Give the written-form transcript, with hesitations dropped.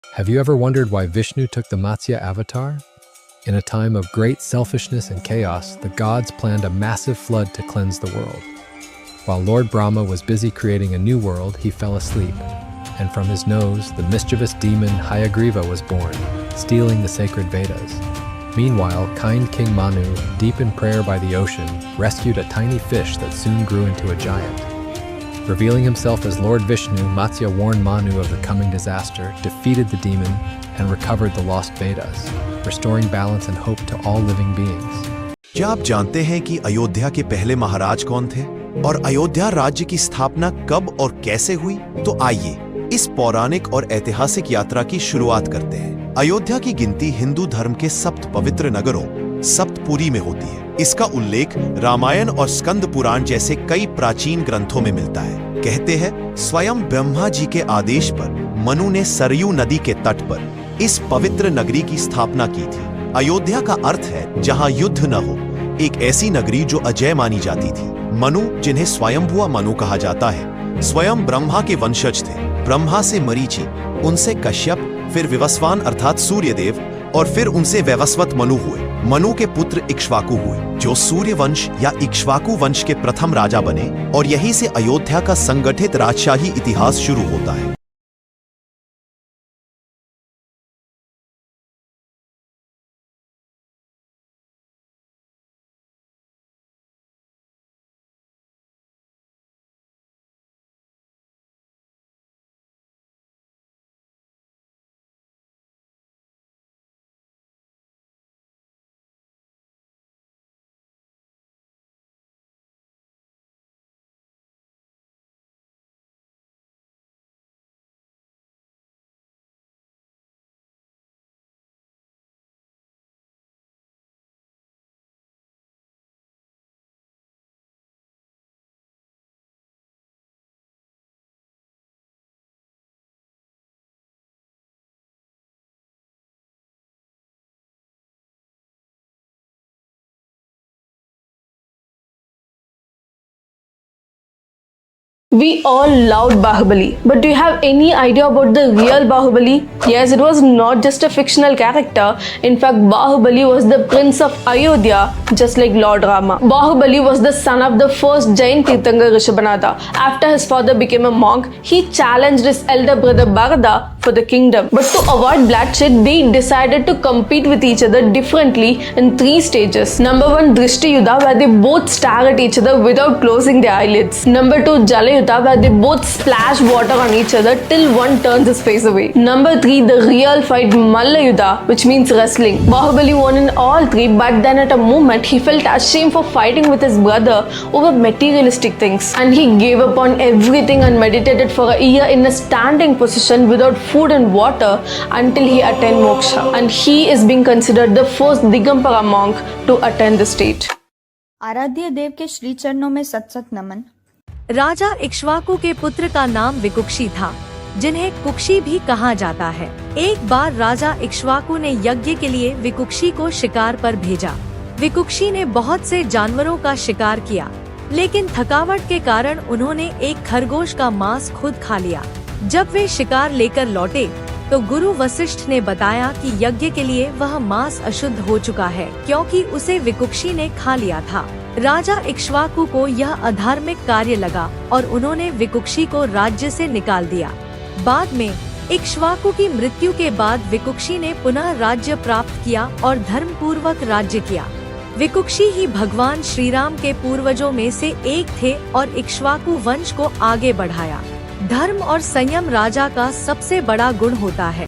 Have you ever wondered why Vishnu took the Matsya avatar? In a time of great selfishness and chaos, the gods planned a massive flood to cleanse the world. While Lord Brahma was busy creating a new world, he fell asleep, and from his nose, the mischievous demon Hayagriva was born, stealing the sacred Vedas. Meanwhile, kind King Manu, deep in prayer by the ocean, rescued a tiny fish that soon grew into a giant. Revealing himself as Lord Vishnu, Matsya warned Manu of the coming disaster, defeated the demon, and recovered the lost Vedas, restoring balance and hope to all living beings. क्या आप जानते हैं कि अयोध्या के पहले महाराज कौन थे और अयोध्या राज्य की स्थापना कब और कैसे हुई? तो आइए इस पौराणिक और ऐतिहासिक यात्रा की शुरुआत करते हैं। अयोध्या की गिनती हिंदू धर्म के सप्त पवित्र नगरों सप्तपुरी में होती है। इसका उल्लेख रामायण और स्कंद पुराण जैसे कई प्राचीन ग्रंथों में मिलता है। कहते हैं स्वयं ब्रह्मा जी के आदेश पर मनु ने सरयू नदी के तट पर इस पवित्र नगरी की स्थापना की थी। अयोध्या का अर्थ है जहां युद्ध न हो, एक ऐसी नगरी जो अजय मानी जाती थी। मनु, जिन्हें स्वयंभुआ मनु कहा जाता है, स्वयं ब्रह्मा के वंशज थे। ब्रह्मा से मरीचि, उनसे कश्यप, फिर विवस्वान अर्थात सूर्यदेव, और फिर उनसे वैवस्वत मनु हुए। मनु के पुत्र इक्ष्वाकु हुए, जो सूर्य वंश या इक्ष्वाकु वंश के प्रथम राजा बने, और यहीं से अयोध्या का संगठित राजशाही इतिहास शुरू होता है। We all loved Bahubali, but do you have any idea about the real Bahubali? Yes, it was not just a fictional character. In fact, Bahubali was the prince of Ayodhya, just like Lord Rama. Bahubali was the son of the first Jain Tirthankar Rishabhanatha. After his father became a monk, he challenged his elder brother Bharata for the kingdom. But to avoid bloodshed, they decided to compete with each other differently in 3 stages. Number 1, Drishti Yuddha, where they both stare at each other without closing their eyelids. Number 2, Jala Yuddha, where they both splash water on each other till one turns his face away. Number 3, the real fight, Malla Yuddha, which means wrestling. Bahubali won in all 3, but then at a moment he felt ashamed for fighting with his brother over materialistic things, and he gave up on everything and meditated for a year in a standing position without food and water until he attained moksha. And he is being considered the first Digampara monk to attain the state. आराध्य देव के श्री चरणों में सत सत नमन। राजा इक्ष्वाकु के पुत्र का नाम विकुक्षी था, जिन्हें कुक्षी भी कहा जाता है। एक बार राजा इक्ष्वाकु ने यज्ञ के लिए विकुक्षी को शिकार पर भेजा। विकुक्षी ने बहुत से जानवरों का शिकार किया, लेकिन थकावट के कारण उन्होंने एक खरगोश का मांस खुद खा लिया। जब वे शिकार लेकर लौटे तो गुरु वशिष्ठ ने बताया कि यज्ञ के लिए वह मांस अशुद्ध हो चुका है, क्योंकि उसे विकुक्षी ने खा लिया था। राजा इक्ष्वाकु को यह अधार्मिक कार्य लगा और उन्होंने विकुक्षी को राज्य से निकाल दिया। बाद में इक्ष्वाकु की मृत्यु के बाद विकुक्षी ने पुनः राज्य प्राप्त किया और धर्म पूर्वक राज्य किया। विकुक्षी ही भगवान श्री राम के पूर्वजों में से एक थे और इक्ष्वाकु वंश को आगे बढ़ाया। धर्म और संयम राजा का सबसे बड़ा गुण होता है।